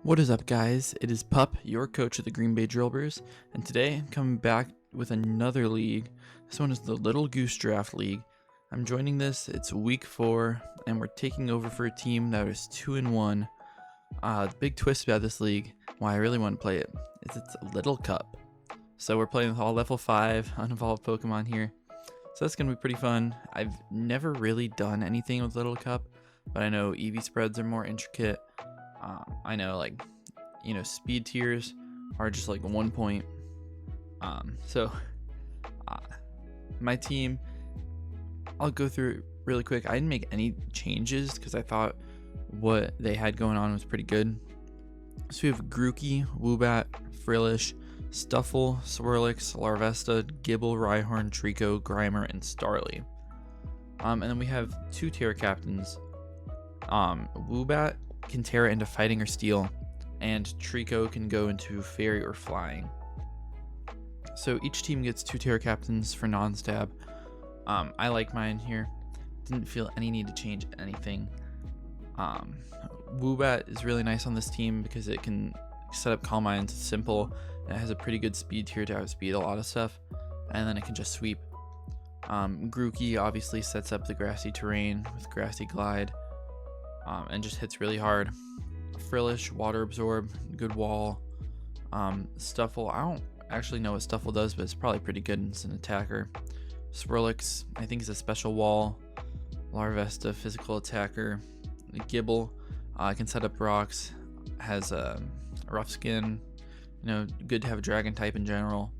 What is up, guys? It is Pup, your coach of the Green Bay Drilburs, and today I'm coming back with another league. This one is the Little Goose Draft League. I'm joining this, it's week 4, and we're taking over for a team that is 2-1. The big twist about this league, why I really want to play it, is it's a Little Cup. So we're playing with all level 5 unevolved Pokemon here. So that's going to be pretty fun. I've never really done anything with Little Cup, but I know EV spreads are more intricate. I know, speed tiers are just like 1 point. My team, I'll go through it really quick. I didn't make any changes because I thought what they had going on was pretty good. So we have Grookey, Woobat, Frillish, Stuffle, Swirlix, Larvesta, Gibble, Rhyhorn, Trico, Grimer, and Starly. And then we have 2 Terra Captains. Woobat can Terra into Fighting or Steel, and Trico can go into Fairy or Flying. So each team gets 2 Terra Captains for non-stab. I like mine here. Didn't feel any need to change anything. Woobat is really nice on this team because it can set up Calm Minds. It's simple, and it has a pretty good speed tier to outspeed a lot of stuff, and then it can just sweep. Grookey obviously sets up the grassy terrain with Grassy Glide, and just hits really hard. Frillish, Water Absorb, good wall. Stuffle, I don't actually know what Stuffle does, but it's probably pretty good as an attacker. Swirlix, I think is a special wall. Larvesta, physical attacker. Gibble, can set up rocks, has a rough skin, good to have a dragon type in general.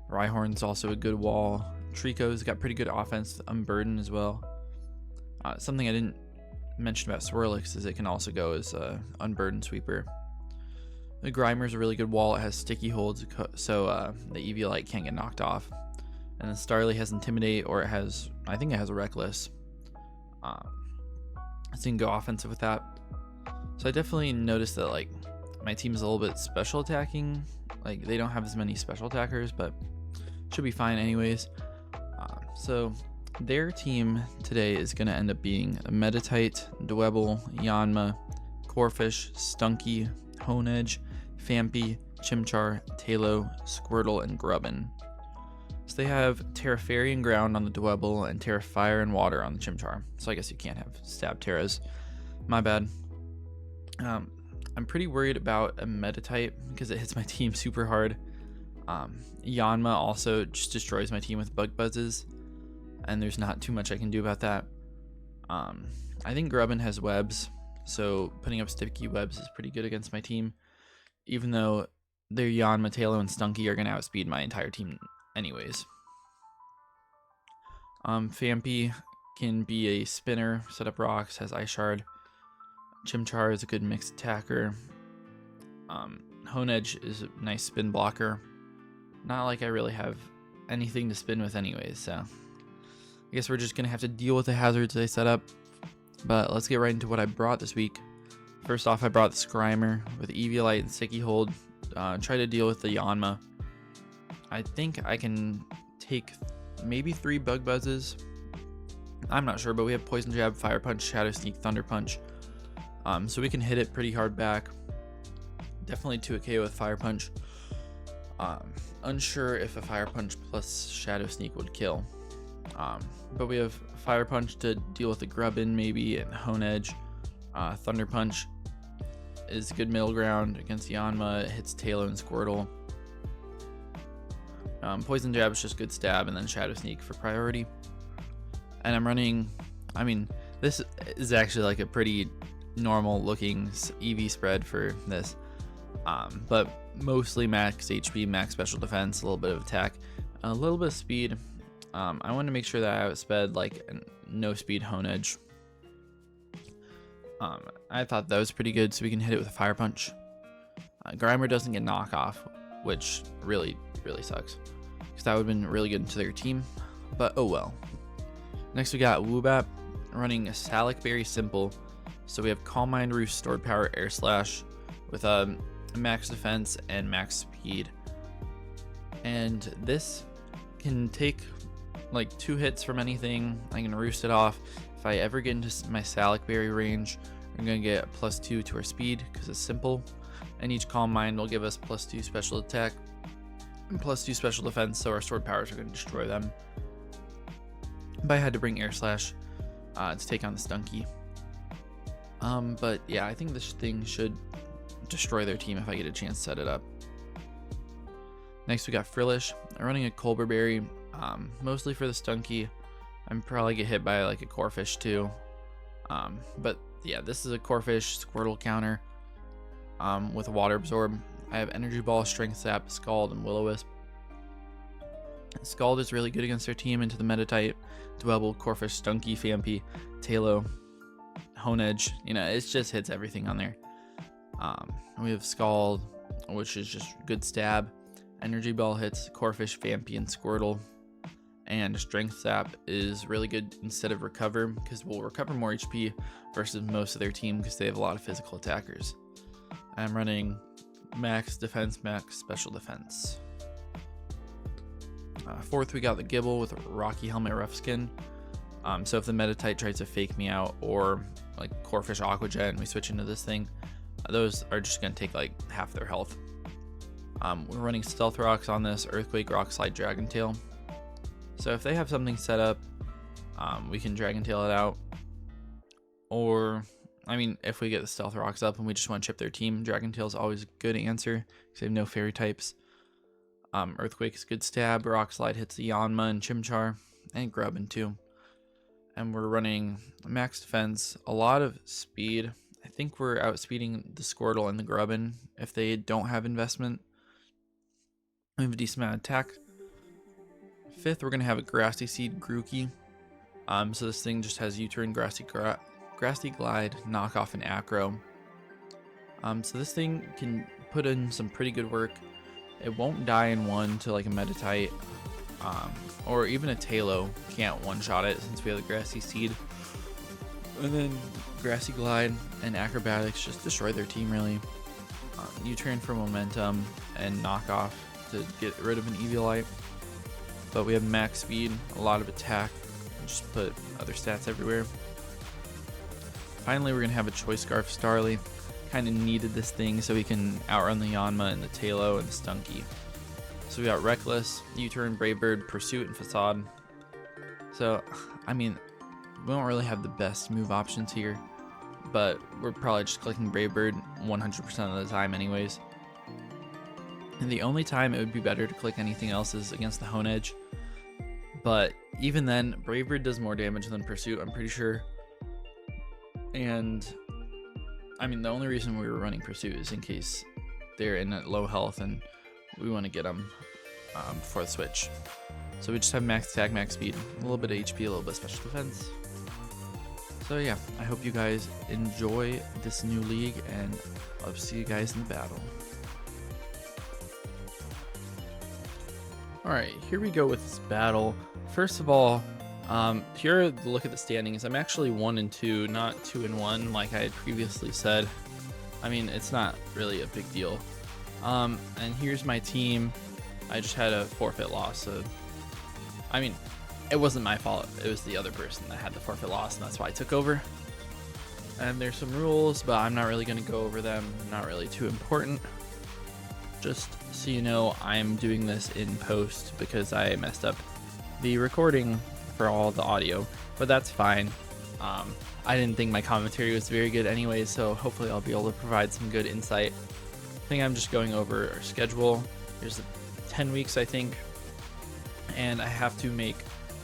Rhyhorn's also a good wall. Trico's got pretty good offense, Unburden as well. Something I didn't mention about Swirlix is it can also go as a Unburden sweeper. The Grimer's a really good wall. It has sticky holds, so the EV Light can't get knocked off. And then Starly has Intimidate, or I think it has a Reckless. So you can go offensive with that. So I definitely noticed that my team is a little bit special attacking. They don't have as many special attackers, but should be fine anyways. So their team today is going to end up being Meditite, Dwebble, Yanma, Corphish, Stunky, Honedge, Fampy, Chimchar, Talo, Squirtle, and Grubbin. So they have Terra Fairy and Ground on the Dwebble and Terra Fire and Water on the Chimchar. So I guess you can't have Stab Terras. My bad. I'm pretty worried about a Meditite because it hits my team super hard. Yanma also just destroys my team with Bug Buzzes, and there's not too much I can do about that. I think Grubbin has webs, so putting up sticky webs is pretty good against my team, even though their Yanma, Talo, and Stunky are going to outspeed my entire team anyways. Fampy can be a spinner, set up rocks, has Ice Shard. Chimchar is a good mixed attacker. Honedge is a nice spin blocker. Not like I really have anything to spin with anyways, so I guess we're just going to have to deal with the hazards they set up. But let's get right into what I brought this week. First off, I brought the Grimer with EV Light and Sticky Hold. Try to deal with the Yanma. I think I can take maybe 3 Bug Buzzes. I'm not sure, but we have Poison Jab, Fire Punch, Shadow Sneak, Thunder Punch. So we can hit it pretty hard back. Definitely to a KO with Fire Punch. Unsure if a Fire Punch plus Shadow Sneak would kill. But we have Fire Punch to deal with the Grubbin maybe, and Honedge. Thunder Punch is good middle ground against Yanma. It hits Talo and Squirtle. Poison Jab is just good stab, and then Shadow Sneak for priority. And I'm running, this is actually a pretty normal looking EV spread for this. But mostly max HP, max special defense, a little bit of attack, a little bit of speed. I want to make sure that I outsped no speed Honedge. I thought that was pretty good, so we can hit it with a Fire Punch. Grimer doesn't get knockoff, which really sucks, because that would have been really good to their team, but oh well. Next we got Woobat running a Salic Berry Simple. So we have Calm Mind, Roost, Stored Power, Air Slash with max defense and max speed. And this can take 2 hits from anything. I can roost it off. If I ever get into my Salic Berry range, I'm going to get a +2 to our speed because it's simple. and each Calm Mind will give us +2 special attack and +2 special defense, so our sword powers are going to destroy them. But I had to bring Air Slash to take on the Stunky. But yeah, I think this thing should destroy their team if I get a chance to set it up. Next we got Frillish. I'm running a Colberberry, mostly for the Stunky. I'm probably get hit by like a Corphish too. But yeah, this is a Corphish Squirtle counter with a Water Absorb. I have Energy Ball, Strength Sap, Scald, and Will-O-Wisp. Scald is really good against their team into the meta type. Dwebble, Corphish, Stunky, Phanpy, Talo, Honedge. You know, it just hits everything on there. We have Scald, which is just good stab. Energy Ball hits Corphish, Phanpy, and Squirtle. And Strength Sap is really good instead of Recover, because we'll recover more HP versus most of their team because they have a lot of physical attackers. I'm running Max Defense, Max Special Defense. Fourth, we got the Gibble with Rocky Helmet Rough Skin. So if the Metatite tries to fake me out, or like Corphish Aqua Jet and we switch into this thing, those are just going to take like half their health. We're running Stealth Rocks on this, Earthquake, Rock Slide, Dragon Tail. So if they have something set up, we can Dragon Tail it out. Or, I mean, if we get the Stealth Rocks up and we just want to chip their team, Dragon Tail is always a good answer because they have no fairy types. Earthquake is good stab, Rock Slide hits the Yanma and Chimchar, and Grubbin too. And we're running Max Defense, a lot of speed. I think we're outspeeding the Squirtle and the Grubbin if they don't have investment. We have a decent amount of attack. Fifth, we're going to have a Grassy Seed Grookey. So this thing just has U-Turn, Grassy Glide, Knockoff, and Acro. So this thing can put in some pretty good work. It won't die in one to like a Metatite, or even a Talo can't one-shot it since we have the Grassy Seed. And then Grassy Glide and Acrobatics just destroy their team really. U-Turn for momentum and Knockoff to get rid of an Eviolite. But we have max speed, a lot of attack, and just put other stats everywhere. Finally, we're going to have a Choice Scarf Starly. Kind of needed this thing so we can outrun the Yanma and the Talo and the Stunky. So we got Reckless, U-Turn, Brave Bird, Pursuit, and Facade. So, I mean, we don't really have the best move options here, but we're probably just clicking Brave Bird 100% of the time anyways. And the only time it would be better to click anything else is against the Honedge. But even then, Brave Bird does more damage than Pursuit, I'm pretty sure. And I mean, the only reason we were running Pursuit is in case they're in at low health and we want to get them before the switch. So we just have max attack, max speed, a little bit of HP, a little bit of special defense. So yeah, I hope you guys enjoy this new league, and I'll see you guys in the battle. Alright, here we go with this battle. First of all, here, look at the standings. I'm actually 1-2, not 2-1 like I had previously said. I mean, it's not really a big deal. And here's my team. I just had a forfeit loss, so I mean, it wasn't my fault. It was the other person that had the forfeit loss, and that's why I took over. And there's some rules, but I'm not really going to go over them. Not really too important. Just so you know, I'm doing this in post because I messed up the recording for all the audio, but that's fine. I didn't think my commentary was very good anyway, so hopefully I'll be able to provide some good insight. I think I'm just going over our schedule. There's 10 weeks, I think, and I have to make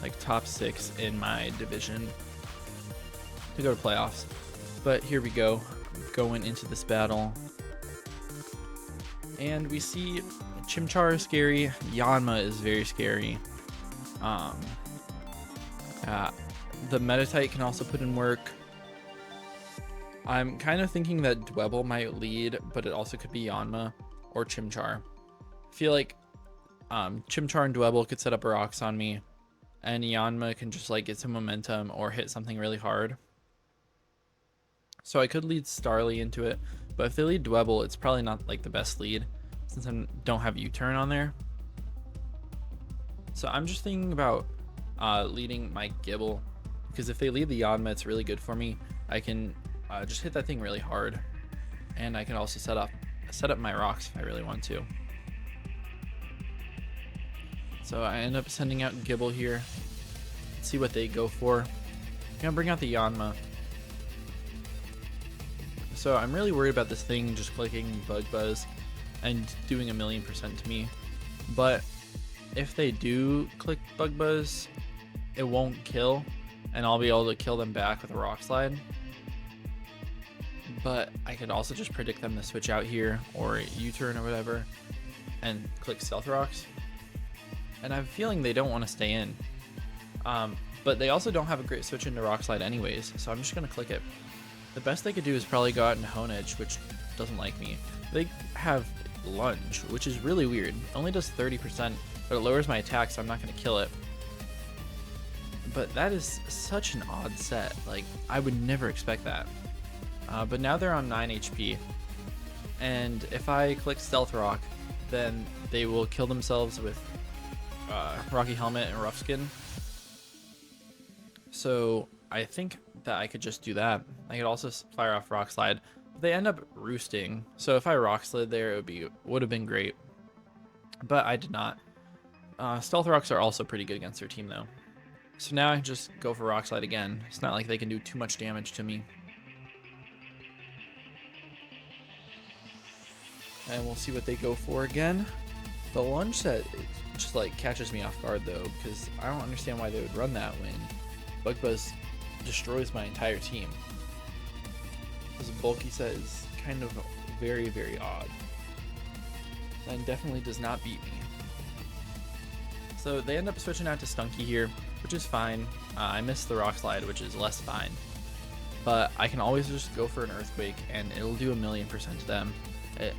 like top 6 in my division to go to playoffs. But here we go, going into this battle. And we see Chimchar is scary, Yanma is very scary. The Metatite can also put in work. I'm kind of thinking that Dwebble might lead, but it also could be Yanma or Chimchar. I feel like Chimchar and Dwebble could set up rocks on me, and Yanma can just like get some momentum or hit something really hard. So I could lead Starly into it, but if they lead Dwebble, it's probably not like the best lead since I don't have U-Turn on there. So I'm just thinking about leading my Gibble, because if they lead the Yanma, it's really good for me. I can just hit that thing really hard, and I can also set up set up my rocks if I really want to. So I end up sending out Gibble here. Let's see what they go for. I'm gonna bring out the Yanma. So I'm really worried about this thing just clicking Bug Buzz and doing 1,000,000% to me. But if they do click Bug Buzz, it won't kill, and I'll be able to kill them back with a Rock Slide. But I could also just predict them to switch out here or U-turn or whatever and click Stealth Rocks. And I have a feeling they don't want to stay in. But they also don't have a great switch into Rock Slide anyways, so I'm just going to click it. The best they could do is probably go out into Hone Edge, which doesn't like me. They have Lunge, which is really weird. It only does 30%, but it lowers my attack, so I'm not going to kill it. But that is such an odd set. Like, I would never expect that. But now they're on 9 HP. And if I click Stealth Rock, then they will kill themselves with Rocky Helmet and Rough Skin. So I think that I could just do that. I could also fire off Rock Slide. But they end up roosting. So if I Rock Slid there, it would have been great. But I did not. Stealth Rocks are also pretty good against their team though. So now I can just go for Rock Slide again. It's not like they can do too much damage to me. And we'll see what they go for again. The Lunge set just like catches me off guard though, because I don't understand why they would run that when Bug Buzz destroys my entire team. This bulky set is kind of very, very odd. And definitely does not beat me. So they end up switching out to Stunky here, which is fine. I missed the Rock Slide, which is less fine. But I can always just go for an Earthquake and it'll do 1,000,000% to them.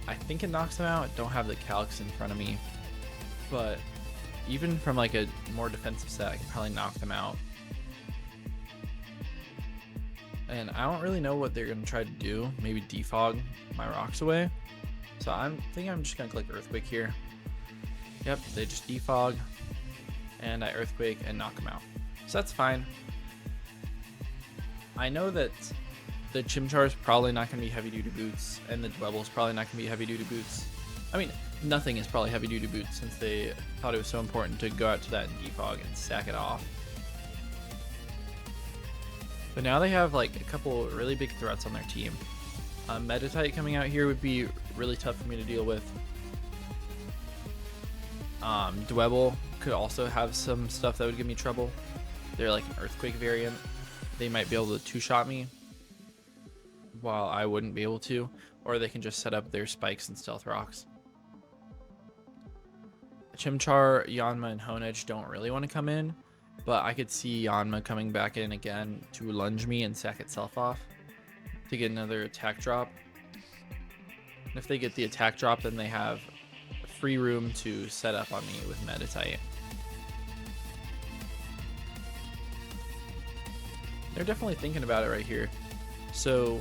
I think it knocks them out. I don't have the calcs in front of me. But even from like a more defensive set, I can probably knock them out. And I don't really know what they're going to try to do. Maybe defog my rocks away. So I think I'm just going to click Earthquake here. Yep, they just defog. And I Earthquake and knock them out. So that's fine. I know that the Chimchar is probably not going to be heavy duty boots, and the Dwebble is probably not going to be heavy duty boots. I mean, nothing is probably heavy duty boots since they thought it was so important to go out to that and defog and sack it off. But now they have like a couple really big threats on their team. Meditite coming out here would be really tough for me to deal with. Dwebble could also have some stuff that would give me trouble. They're like an Earthquake variant. They might be able to two-shot me while I wouldn't be able to, or they can just set up their spikes and Stealth Rocks. Chimchar, Yanma, and Hone Edge don't really want to come in, but I could see Yanma coming back in again to lunge me and sack itself off to get another attack drop. And if they get the attack drop, then they have free room to set up on me with Meditite. They're definitely thinking about it right here. So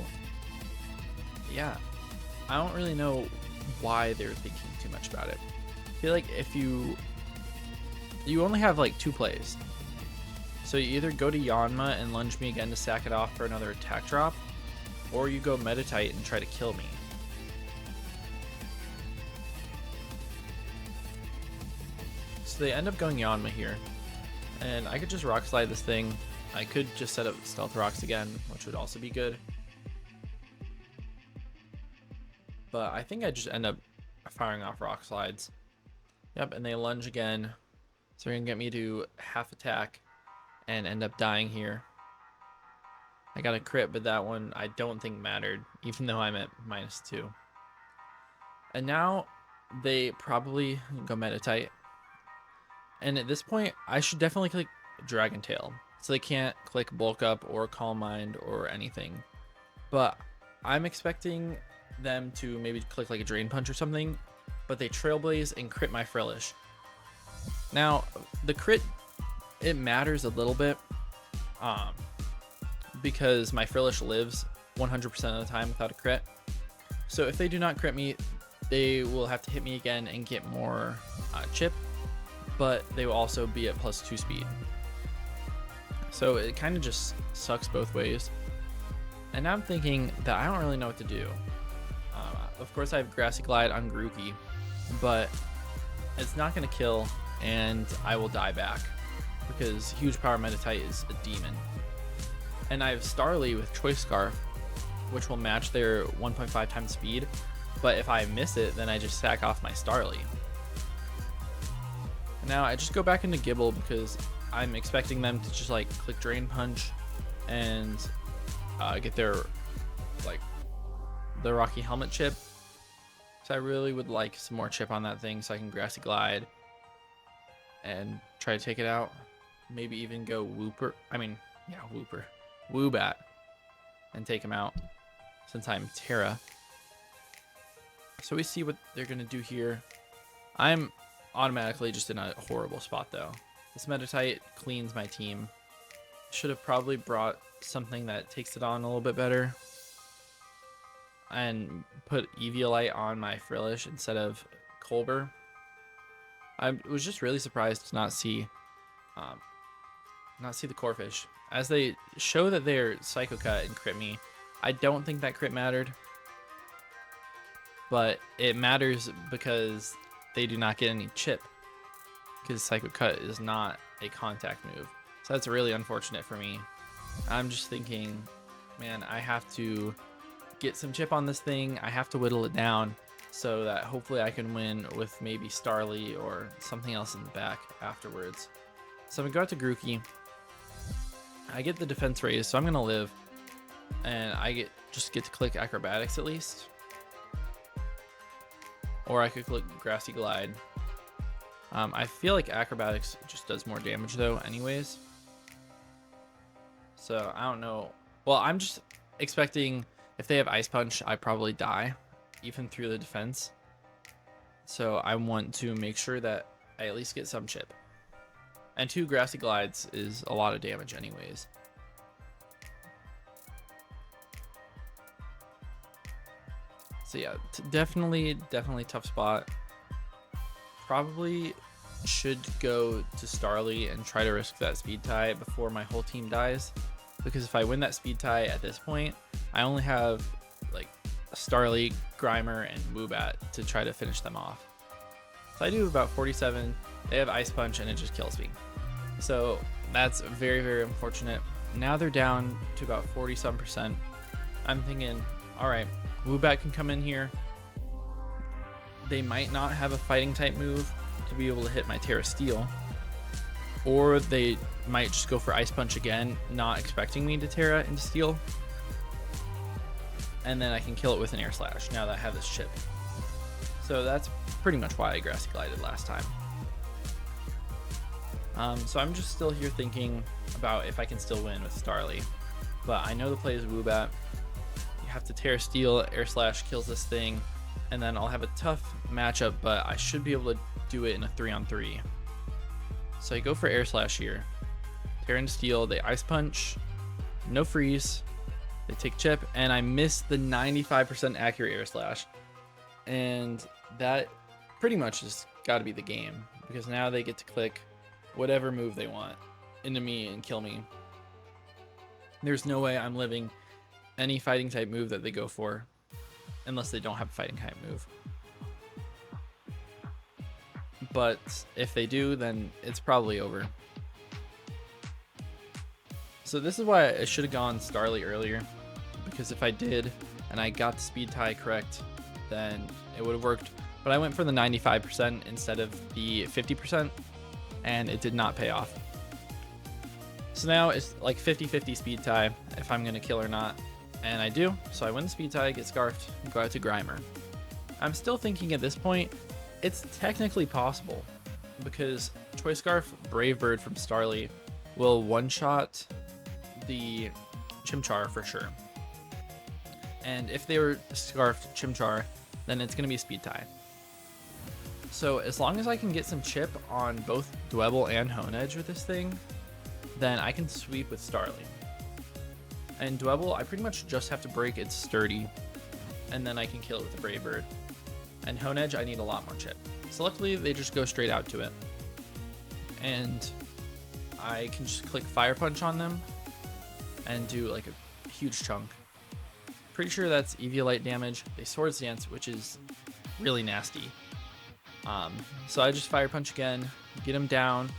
yeah, I don't really know why they're thinking too much about it. I feel like if you only have like 2 plays. So you either go to Yanma and lunge me again to sack it off for another attack drop, or you go Meditite and try to kill me. So they end up going Yanma here, and I could just Rock Slide this thing. I could just set up Stealth Rocks again, which would also be good. But I think I just end up firing off Rock Slides. Yep, and they lunge again. So they're going to get me to half attack and end up dying here. I got a crit, but that one I don't think mattered, even though I'm at -2. And now they probably go Meditite. And at this point, I should definitely click Dragon Tail, so they can't click Bulk Up or Calm Mind or anything. But I'm expecting them to maybe click like a Drain Punch or something, but they Trailblaze and crit my Frillish. Now, the crit, it matters a little bit, because my Frillish lives 100% of the time without a crit. So if they do not crit me, they will have to hit me again and get more chip, but they will also be at +2 speed. So it kind of just sucks both ways. And now I'm thinking that I don't really know what to do. Of course, I have Grassy Glide on Grookey, but it's not going to kill, and I will die back because Huge Power Meditite is a demon. And I have Starly with Choice Scarf, which will match their 1.5 times speed, but if I miss it, then I just sack off my Starly. Now I just go back into Gibble because I'm expecting them to just like click Drain Punch and get their like the Rocky Helmet chip. So I really would like some more chip on that thing so I can Grassy Glide and try to take it out. Maybe even go Woobat and take him out since I'm Terra. So we see what they're gonna do here. I'm automatically just in a horrible spot though. This Meditite cleans my team. Should have probably brought something that takes it on a little bit better and put Eviolite on my Frillish instead of Colbur. I was just really surprised to not see the Corphish. As they show that they're Psycho Cut and crit me, I don't think that crit mattered. But it matters because they do not get any chip. Because Psycho Cut is not a contact move. So that's really unfortunate for me. I'm just thinking, man, I have to get some chip on this thing. I have to whittle it down so that hopefully I can win with maybe Starly or something else in the back afterwards. So I'm going to go out to Grookey. I get the defense raise, so I'm going to live. And I just get to click Acrobatics at least. Or I could click Grassy Glide. I feel like Acrobatics just does more damage though anyways. So I don't know. Well, I'm just expecting if they have Ice Punch, I probably die even through the defense. So I want to make sure that I at least get some chip. And 2 Grassy Glides is a lot of damage anyways. So yeah, definitely tough spot. Probably should go to Starly and try to risk that speed tie before my whole team dies. Because if I win that speed tie at this point, I only have like Starly, Grimer, and Woobat to try to finish them off. So I do about 47. They have Ice Punch and it just kills me. So that's very unfortunate. Now they're down to about 40-some%. I'm thinking, all right, Woobat can come in here. They might not have a fighting type move to be able to hit my Terra Steel. Or they might just go for Ice Punch again, not expecting me to Terra into Steel. And then I can kill it with an Air Slash now that I have this chip. So that's pretty much why I Grassy Glided last time. So I'm just still here thinking about if I can still win with Starly. But I know the play is Woobat. You have to Terra Steel, Air Slash kills this thing, and then I'll have a tough matchup, but I should be able to do it in a 3-on-3. So I go for Air Slash here. Terra into Steel, they Ice Punch, no freeze, they take chip, and I miss the 95% accurate Air Slash. And that pretty much has got to be the game, because now they get to click whatever move they want into me and kill me. There's no way I'm living any fighting type move that they go for unless they don't have a fighting type move. But if they do, then it's probably over. So this is why I should have gone Starly earlier, because if I did and I got the speed tie correct, then it would have worked. But I went for the 95% instead of the 50%, and it did not pay off. So now it's like 50-50 speed tie if I'm going to kill or not. And I do, so I win the speed tie, get Scarfed, and go out to Grimer. I'm still thinking at this point, it's technically possible, because Choice Scarf Brave Bird from Starly will one-shot the Chimchar for sure. And if they were Scarfed Chimchar, then it's going to be a speed tie. So as long as I can get some chip on both Dwebble and Honedge with this thing, then I can sweep with Starly. And Dwebble, I pretty much just have to break its sturdy, and then I can kill it with a Brave Bird. And Honedge, I need a lot more chip. So luckily, they just go straight out to it. And I can just click Fire Punch on them and do like a huge chunk. Pretty sure that's Eviolite damage. They Swords Dance, which is really nasty. So I just Fire Punch again, get him down.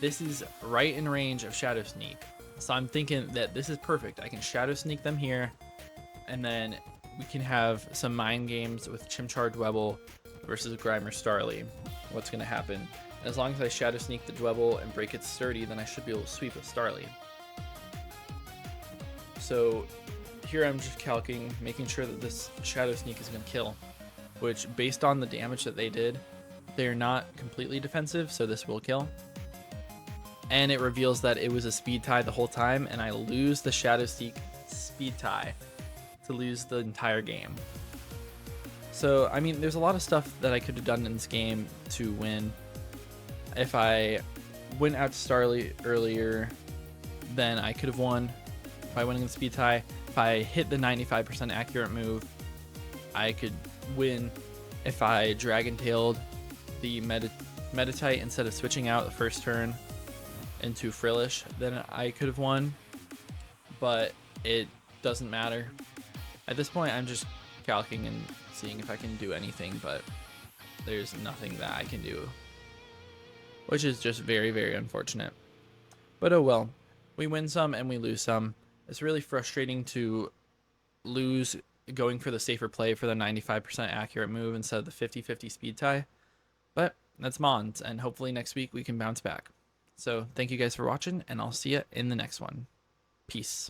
This is right in range of Shadow Sneak. So I'm thinking that this is perfect. I can Shadow Sneak them here, and then we can have some mind games with Chimchar Dwebble versus Grimer Starly. What's going to happen? As long as I Shadow Sneak the Dwebble and break its sturdy, then I should be able to sweep with Starly. So here I'm just calcing, making sure that this Shadow Sneak is going to kill, which based on the damage that they did, they're not completely defensive, so this will kill. And it reveals that it was a speed tie the whole time, and I lose the Shadow Sneak speed tie to lose the entire game. So, I mean, there's a lot of stuff that I could have done in this game to win. If I went out to Starly earlier, then I could have won by winning the speed tie. If I hit the 95% accurate move, I could win. If I Dragon-tailed the Meditite instead of switching out the first turn into Frillish, then I could have won. But it doesn't matter. At this point, I'm just calcing and seeing if I can do anything, but there's nothing that I can do, which is just very, very unfortunate. But oh well, we win some and we lose some. It's really frustrating to lose going for the safer play for the 95% accurate move instead of the 50-50 speed tie, but that's Mons, and hopefully next week we can bounce back. So thank you guys for watching, and I'll see you in the next one. Peace.